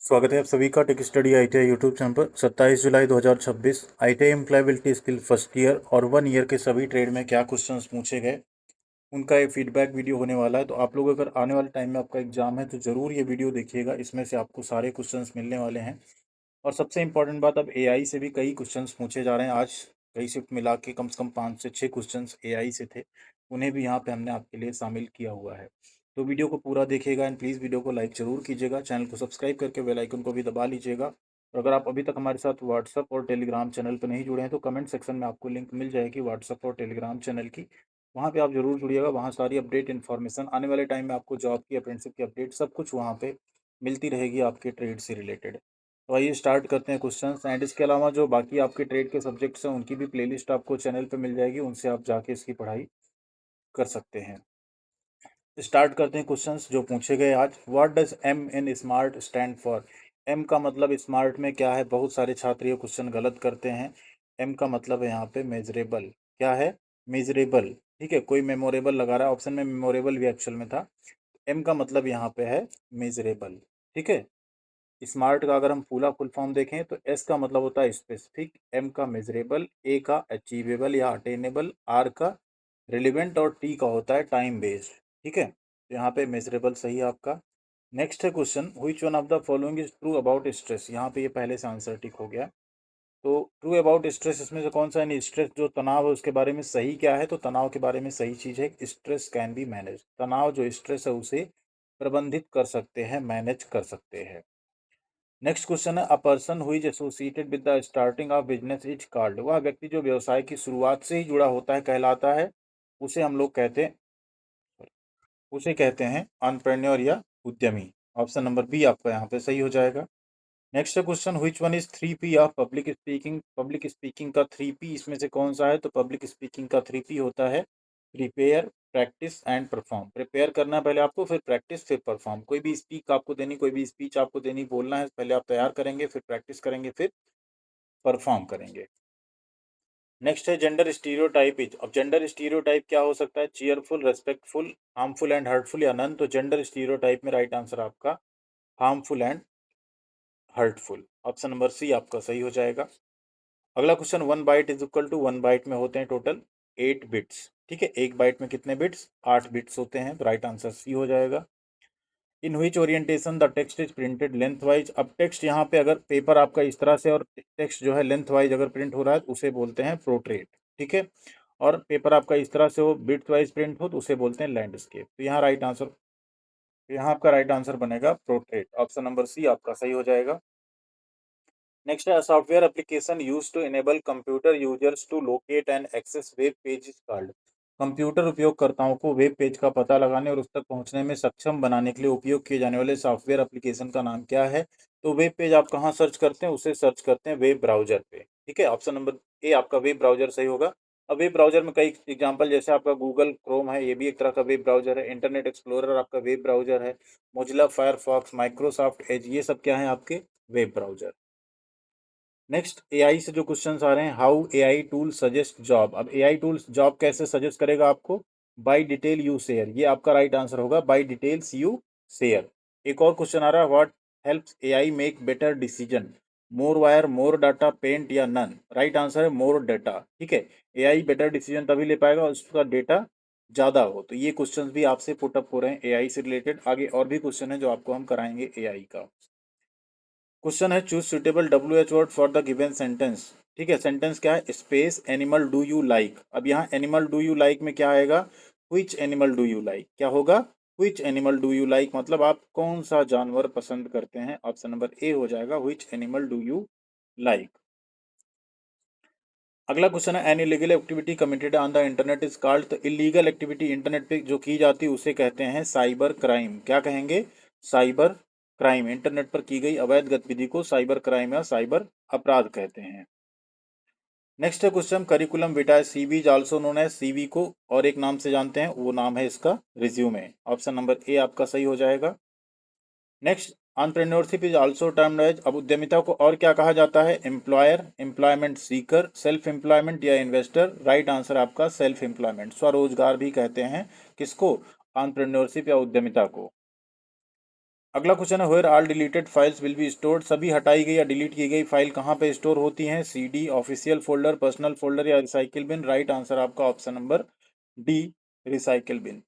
स्वागत है आप सभी का tech study ITI YouTube channel पर। 27 जुलाई 2026 ITI employability skill first year और 1 ईयर के सभी ट्रेड में क्या क्वेश्चंस पूछे गए उनका एक फीडबैक वीडियो होने वाला है। तो आप लोग अगर आने वाले टाइम में आपका एग्जाम है तो ज़रूर ये वीडियो देखिएगा, इसमें से आपको सारे क्वेश्चंस मिलने वाले हैं। और सबसे इंपॉर्टेंट बात, अब AI से भी कई क्वेश्चंस पूछे जा रहे हैं। आज कई शिफ्ट मिला के कम से कम 5 से 6 क्वेश्चंस AI से थे, उन्हें भी यहाँ पे हमने आपके लिए शामिल किया हुआ है। तो वीडियो को पूरा देखिएगा एंड प्लीज़ वीडियो को लाइक जरूर कीजिएगा, चैनल को सब्सक्राइब करके बेल आइकन को भी दबा लीजिएगा। और अगर आप अभी तक हमारे साथ व्हाट्सअप और टेलीग्राम चैनल पर नहीं जुड़े हैं तो कमेंट सेक्शन में आपको लिंक मिल जाएगी व्हाट्सअप और टेलीग्राम चैनल की, वहाँ पे आप जरूर जुड़िएगा। वहाँ सारी अपडेट इन्फॉर्मेशन, आने वाले टाइम में आपको जॉब की, अप्रेंटिसशिप की अपडेट सब कुछ वहाँ पे मिलती रहेगी आपके ट्रेड से रिलेटेड। तो आइए स्टार्ट करते हैं क्वेश्चंस। एंड इसके अलावा जो बाकी आपके ट्रेड के सब्जेक्ट्स हैं उनकी भी प्लेलिस्ट आपको चैनल पे मिल जाएगी, उनसे आप जाके इसकी पढ़ाई कर सकते हैं। स्टार्ट करते हैं क्वेश्चंस जो पूछे गए आज। What does M in smart stand for? M का मतलब स्मार्ट में क्या है? बहुत सारे छात्र ये क्वेश्चन गलत करते हैं। एम का मतलब है यहाँ पे मेजरेबल। क्या है? मेजरेबल। ठीक है, कोई मेमोरेबल लगा रहा है, ऑप्शन में मेमोरेबल भी एक्चुअल में था। एम का मतलब यहाँ पे है मेजरेबल। ठीक है, स्मार्ट का अगर हम फुल फॉर्म देखें तो एस का मतलब होता है स्पेसिफिक, एम का मेजरेबल, ए का अचीवेबल या अटेनेबल, आर का रिलेवेंट और टी का होता है टाइम बेस्ड। ठीक है, तो यहाँ पे मेजरेबल सही है आपका। नेक्स्ट है question, which one of the following is true about stress? यहाँ पे ये पहले से आंसर टिक हो गया। तो ट्रू अबाउट स्ट्रेस इसमें से कौन सा है? नहीं, स्ट्रेस जो तनाव है उसके बारे में सही क्या है? तो तनाव के बारे में सही चीज है स्ट्रेस कैन बी मैनेज। तनाव जो स्ट्रेस है उसे प्रबंधित कर सकते हैं, मैनेज कर सकते हैं। नेक्स्ट क्वेश्चन है, a person who is associated with the starting of business is called? वह व्यक्ति जो व्यवसाय की शुरुआत से ही जुड़ा होता है कहलाता है, उसे हम लोग कहते हैं, उसे कहते हैं एंटरप्रेन्योर या उद्यमी। ऑप्शन नंबर बी आपका यहाँ पे सही हो जाएगा। Next question, which one is 3P of public speaking? Public speaking का 3P इसमें से कौन सा है? तो पब्लिक स्पीकिंग का 3P होता है prepare, practice and perform. Prepare करना है पहले आपको, फिर प्रैक्टिस, फिर परफॉर्म। कोई भी स्पीच आपको देनी, बोलना है, पहले आप तैयार करेंगे, फिर प्रैक्टिस करेंगे, फिर परफॉर्म करेंगे। नेक्स्ट है जेंडर स्टीरियोटाइप इज। अब जेंडर स्टीरियोटाइप क्या हो सकता है? Cheerful, respectful, harmful and hurtful या नन। तो जेंडर स्टीरियोटाइप में राइट आंसर आपका harmful and hurtful. Option number C आपका सही हो जाएगा। अगला question, 1 byte is equal to 1 byte में होते हैं टोटल 8 बिट्स। ठीक है, एक बाइट में कितने बिट्स? 8 बिट्स होते हैं। राइट आंसर सी हो जाएगा। In which orientation the text is printed lengthwise? अब टेक्स्ट यहाँ पे अगर पेपर आपका इस तरह से और टेक्स्ट जो है लेंथ वाइज अगर प्रिंट हो रहा है तो उसे बोलते हैं प्रोट्रेट। ठीक है, और पेपर आपका इस तरह से हो, बिट वाइज प्रिंट हो, तो उसे बोलते हैं लैंडस्केप। तो यहाँ राइट आंसर, यहाँ आपका राइट आंसर बनेगा प्रोट्रेट। ऑप्शन नंबर सी आपका सही हो जाएगा। नेक्स्ट है, software application use to enable computer users to locate and access web page is called? Computer उपयोगकर्ताओं को वेब पेज का पता लगाने और उस तक पहुंचने में सक्षम बनाने के लिए उपयोग किए जाने वाले सॉफ्टवेयर एप्लीकेशन का नाम क्या है? तो वेब पेज आप कहाँ सर्च करते हैं? उसे सर्च करते हैं वेब ब्राउजर पे। ठीक है, ऑप्शन नंबर ए आपका वेब ब्राउजर सही होगा। अब वेब ब्राउजर में कई एग्जांपल, जैसे आपका गूगल क्रोम है, ये भी एक तरह का वेब ब्राउजर है। इंटरनेट एक्सप्लोरर आपका वेब ब्राउजर है। मोजिला फायरफॉक्स, माइक्रोसॉफ्ट एज, ये सब क्या है? आपके वेब ब्राउजर। नेक्स्ट, एआई से जो क्वेश्चंस आ रहे हैं, how AI tool suggest job? अब एआई टूल जॉब कैसे सजेस्ट करेगा आपको? बाय डिटेल यू शेयर, ये आपका राइट आंसर होगा, बाय डिटेल्स यू शेयर। एक और क्वेश्चन आ रहा है, what helps AI make better decision? More wire, more data, paint या नन? राइट आंसर है मोर डाटा। ठीक है, एआई बेटर डिसीजन तभी ले पाएगा उसका डेटा ज़्यादा हो। तो ये क्वेश्चंस भी आपसे पुट अप हो रहे हैं एआई से रिलेटेड। आगे और भी क्वेश्चन है जो आपको हम कराएंगे एआई का। क्वेश्चन है, choose suitable WH word for the given sentence. ठीक है, सेंटेंस क्या है? Space, animal do you like. अब यहाँ एनिमल डू यू लाइक में क्या आएगा? Which animal do you like. क्या होगा? Which animal do you like, मतलब आप कौन सा जानवर पसंद करते हैं। ऑप्शन नंबर ए हो जाएगा, which animal do you like. अगला क्वेश्चन है, an illegal activity committed on the internet is called? तो इलीगल एक्टिविटी इंटरनेट पे जो की जाती है उसे कहते हैं साइबर क्राइम। क्या कहेंगे? Cyber crime. इंटरनेट पर की गई अवैध गतिविधि को साइबर क्राइम या साइबर अपराध कहते हैं। नेक्स्ट है question, curriculum vitae CV is also known as? CV को और एक नाम से जानते हैं, वो नाम है इसका रिज्यूमे। ऑप्शन नंबर ए आपका सही हो जाएगा। Next, entrepreneurship is also termed as? अब उद्यमिता को और क्या कहा जाता है? Employer, employment seeker, self employment या इन्वेस्टर? राइट आंसर आपका सेल्फ एम्प्लॉयमेंट, स्वरोजगार भी कहते हैं किसको? एंटरप्रेन्योरशिप या उद्यमिता को। अगला क्वेश्चन है where all deleted files will be stored, सभी हटाई गई या डिलीट की गई फाइल कहाँ पे स्टोर होती हैं? CD, official folder, personal folder या रिसाइकिल बिन। राइट आंसर आपका option number D, recycle bin.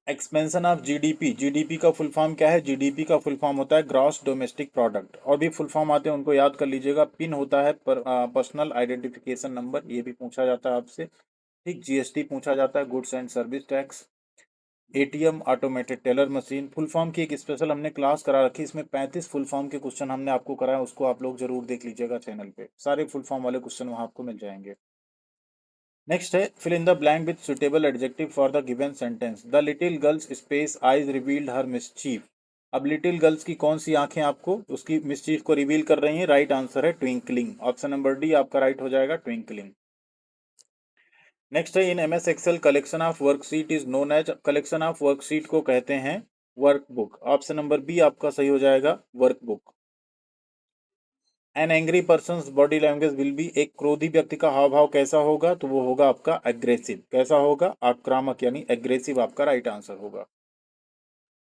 Expansion of GDP, GDP का फुल फॉर्म क्या है? जीडीपी का फुल फॉर्म होता है ग्रॉस डोमेस्टिक प्रोडक्ट। और भी फुल फॉर्म आते हैं उनको याद कर लीजिएगा। पिन होता है पर्सनल आइडेंटिफिकेशन नंबर, ये भी पूछा जाता है आपसे। ठीक, जीएसटी पूछा जाता है, goods and service tax. ATM, automated teller machine. Full form की एक स्पेशल हमने क्लास करा रखी, इसमें 35 फुल फॉर्म के क्वेश्चन हमने आपको कराया, उसको आप लोग जरूर देख लीजिएगा चैनल पे, सारे फुल फॉर्म वाले क्वेश्चन वहाँ आपको मिल जाएंगे। नेक्स्ट है fill in the blank with suitable adjective for the given sentence. The little girls space eyes revealed her mischief. अब लिटिल गर्ल्स की कौन सी आंखें आपको उसकी मिसचीफ को रिवील कर रही हैं? राइट आंसर है ट्विंकलिंग। ऑप्शन नंबर डी आपका राइट हो जाएगा, ट्विंकलिंग। नेक्स्ट है in MS Excel collection of worksheet is known as, collection of worksheet को कहते हैं वर्कबुक। ऑप्शन नंबर बी आपका सही हो जाएगा, workbook. An angry person body language will be, एक क्रोधी व्यक्ति का हाव भाव कैसा होगा? तो वो होगा आपका एग्रेसिव। कैसा होगा? आक्रामक, यानी एग्रेसिव आपका राइट आंसर होगा।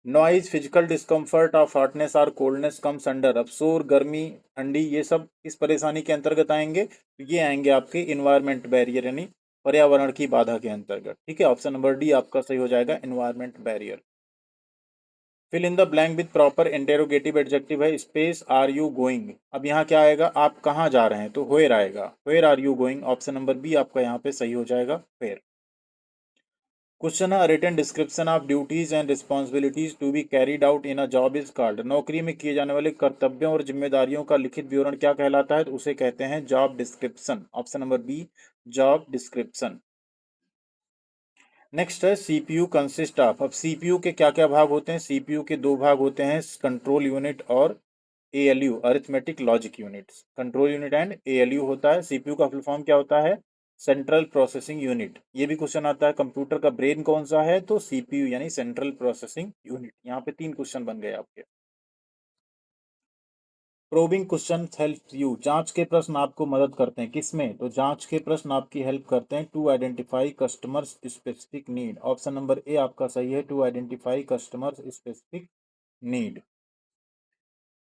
Noise, physical discomfort of hotness और कोल्डनेस कम्स अंडर, अब शोर, गर्मी, ठंडी, ये सब किस परेशानी के अंतर्गत आएंगे? तो ये आएंगे आपके इन्वायरमेंट बैरियर, यानी पर्यावरण की बाधा के अंतर्गत। ठीक है, ऑप्शन नंबर डी आपका सही हो जाएगा, environment barrier. Fill in the blank with proper interrogative adjective है स्पेस आर यू गोइंग। अब यहाँ क्या आएगा? आप कहाँ जा रहे हैं? तो वेयर आएगा, where are you going. Option number B आपका यहाँ पे सही हो जाएगा, वेयर। क्वेश्चन है written description of duties and responsibilities to be carried out in a job is called, नौकरी में किए जाने वाले कर्तव्यों और जिम्मेदारियों का लिखित विवरण क्या कहलाता है? तो उसे कहते हैं job description. Option number B, job description. Next है सीपीयू कंसिस्ट ऑफ, अब सीपीयू के क्या क्या भाग होते हैं? सीपीयू के दो भाग होते हैं, कंट्रोल यूनिट और ALU, arithmetic logic units. Control unit and ALU होता है। सीपीयू का फुल फॉर्म क्या होता है? Central processing unit. ये भी क्वेश्चन आता है कंप्यूटर का ब्रेन कौन सा है? तो सीपीयू यानी सेंट्रल प्रोसेसिंग यूनिट। यहाँ पे 3 क्वेश्चन बन गए आपके। प्रोबिंग क्वेश्चन हेल्प यू, जांच के प्रश्न आपको मदद करते हैं किसमें? तो जांच के प्रश्न आपकी हेल्प करते हैं to identify customers specific need. Option number A आपका सही है, to identify customers specific need.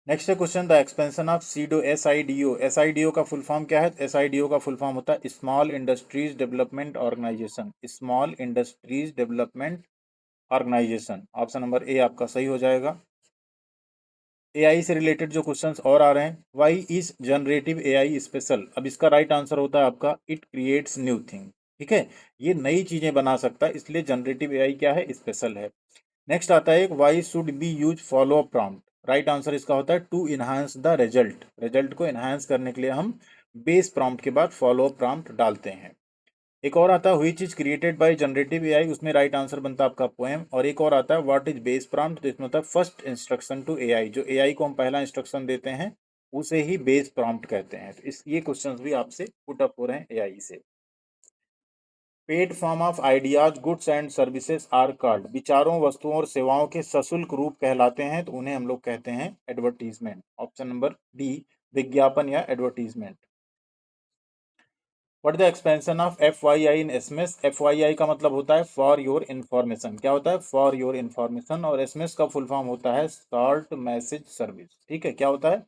Next है question the expansion of SIDO, SIDO, SIDO का फुल फॉर्म क्या है? SIDO का फुल फॉर्म होता है small industries development organisation, small industries development organisation. Option number A आपका सही हो जाएगा। AI से रिलेटेड जो क्वेश्चंस और आ रहे हैं, why is generative AI special? अब इसका राइट आंसर होता है आपका इट क्रिएट्स न्यू थिंग। ठीक है, ये नई चीजें बना सकता है, इसलिए जनरेटिव AI क्या है? स्पेशल है। नेक्स्ट आता है why should be use follow up prompt, right answer इसका होता है to enhance the result, result को इनहांस करने के लिए हम बेस प्रॉम्प्ट के बाद फॉलो अप प्रॉम्प्ट डालते हैं। एक और आता है which is created by generative AI, उसमें राइट आंसर बनता है आपका पोएम। और एक और आता है व्हाट इज बेस प्रॉम्प्ट, तो इसमें होता है फर्स्ट इंस्ट्रक्शन टू AI, जो AI को हम पहला इंस्ट्रक्शन देते हैं उसे ही बेस प्रॉम्प्ट कहते हैं। तो इस ये क्वेश्चंस भी आपसे पुट अप हो रहे हैं AI से। Paid form of ideas, goods and services are called, विचारों, वस्तुओं और सेवाओं के सशुल्क रूप कहलाते हैं, तो उन्हें हम लोग कहते हैं एडवर्टीजमेंट। ऑप्शन नंबर डी, विज्ञापन या advertisement. What the expansion of FYI in SMS, FYI का मतलब होता है फॉर योर इन्फॉर्मेशन। क्या होता है? For your information. और SMS का फुल फॉर्म होता है शॉर्ट मैसेज सर्विस। ठीक है, क्या होता है?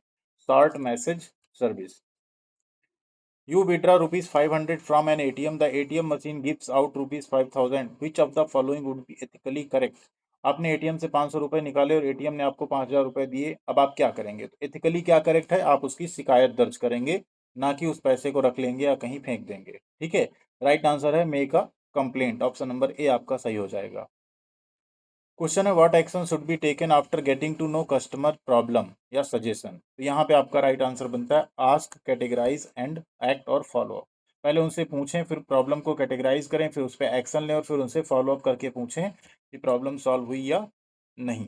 Short message service. You withdraw rupees 500 from an ATM. The ATM machine gives out rupees 5,000. Which of the following would be ethically correct? आपने ATM से 500 रुपए निकाले और ATM ने आपको 5,000 रुपए दिए, अब आप क्या करेंगे? तो एथिकली क्या करेक्ट है? आप उसकी शिकायत दर्ज करेंगे, ना कि उस पैसे को रख लेंगे या कहीं फेंक देंगे। ठीक है, राइट आंसर है make a complaint. Option number A आपका सही हो जाएगा। क्वेश्चन है what action should be taken after getting to know customer problem या सजेशन, तो यहाँ पे आपका राइट आंसर बनता है आस्क, कैटेगराइज एंड एक्ट और फॉलो अप। पहले उनसे पूछें, फिर प्रॉब्लम को कैटेगराइज करें, फिर उस पर एक्शन लें और फिर उनसे फॉलो अप करके पूछें कि प्रॉब्लम सॉल्व हुई या नहीं।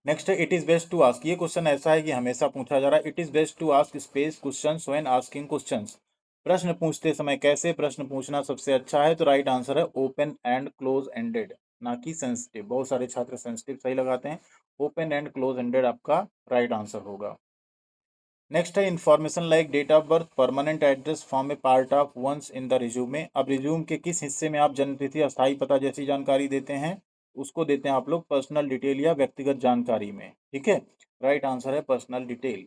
नेक्स्ट है it is best to ask, ये क्वेश्चन ऐसा है कि हमेशा पूछा जा रहा है। It is best to ask space questions when asking questions, प्रश्न पूछते समय कैसे प्रश्न पूछना सबसे अच्छा है? तो राइट आंसर है ओपन एंड क्लोज एंडेड, ना कि सेंसिटिव। बहुत सारे छात्र सेंसिटिव सही लगाते हैं, ओपन एंड क्लोज एंडेड आपका राइट आंसर होगा। नेक्स्ट है information like date of birth, permanent address form a part of once in the resume. अब रिज्यूम के किस हिस्से में आप जन्म तिथि, अस्थायी पता जैसी जानकारी देते हैं? उसको देते हैं आप लोग पर्सनल डिटेल या व्यक्तिगत जानकारी में। ठीक है, राइट आंसर है personal detail.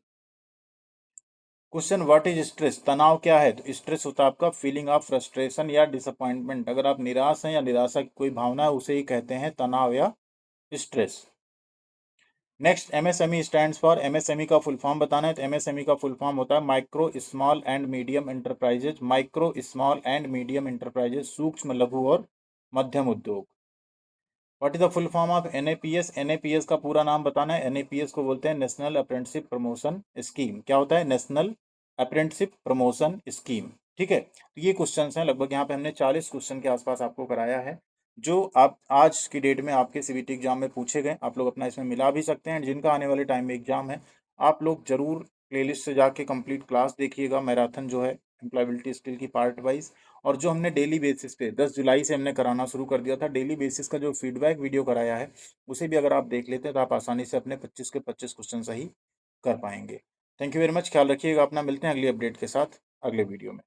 Question, what is stress? तनाव क्या है? तो स्ट्रेस होता है आपका फीलिंग ऑफ फ्रस्ट्रेशन या डिसअपॉइंटमेंट। अगर आप निराश हैं या निराशा की कोई भावना है उसे ही कहते हैं तनाव या stress. Next, MSME stands for, MSME का फुल फॉर्म बताना है तो एमएसएमई का फुल फॉर्म होता है micro small and medium enterprises. Micro small and medium enterprises, सूक्ष्म लघु और मध्यम उद्योग। What is the full form of NAPS? NAPS का पूरा नाम बताना है। एनएपीएस को बोलते हैं नेशनल अप्रेंटिसशिप प्रमोशन स्कीम। क्या होता है? National apprenticeship promotion scheme. ठीक है, तो ये क्वेश्चंस हैं, लगभग यहाँ पे हमने 40 क्वेश्चन के आसपास आपको कराया है जो आप आज की डेट में आपके सीबीटी एग्जाम में पूछे गए। आप लोग अपना इसमें मिला भी सकते हैं। जिनका आने वाले टाइम में एग्जाम है, आप लोग जरूर प्लेलिस्ट से जाके कंप्लीट क्लास देखिएगा। मैराथन जो है एम्प्लॉयबिलिटी स्किल की पार्ट वाइज, और जो हमने डेली बेसिस पे 10 जुलाई से हमने कराना शुरू कर दिया था, डेली बेसिस का जो फीडबैक वीडियो कराया है उसे भी अगर आप देख लेते हैं तो आप आसानी से अपने 25 के 25 क्वेश्चन सही कर पाएंगे। थैंक यू वेरी मच, ख्याल रखिएगा अपना। मिलते हैं अगली अपडेट के साथ अगले वीडियो में।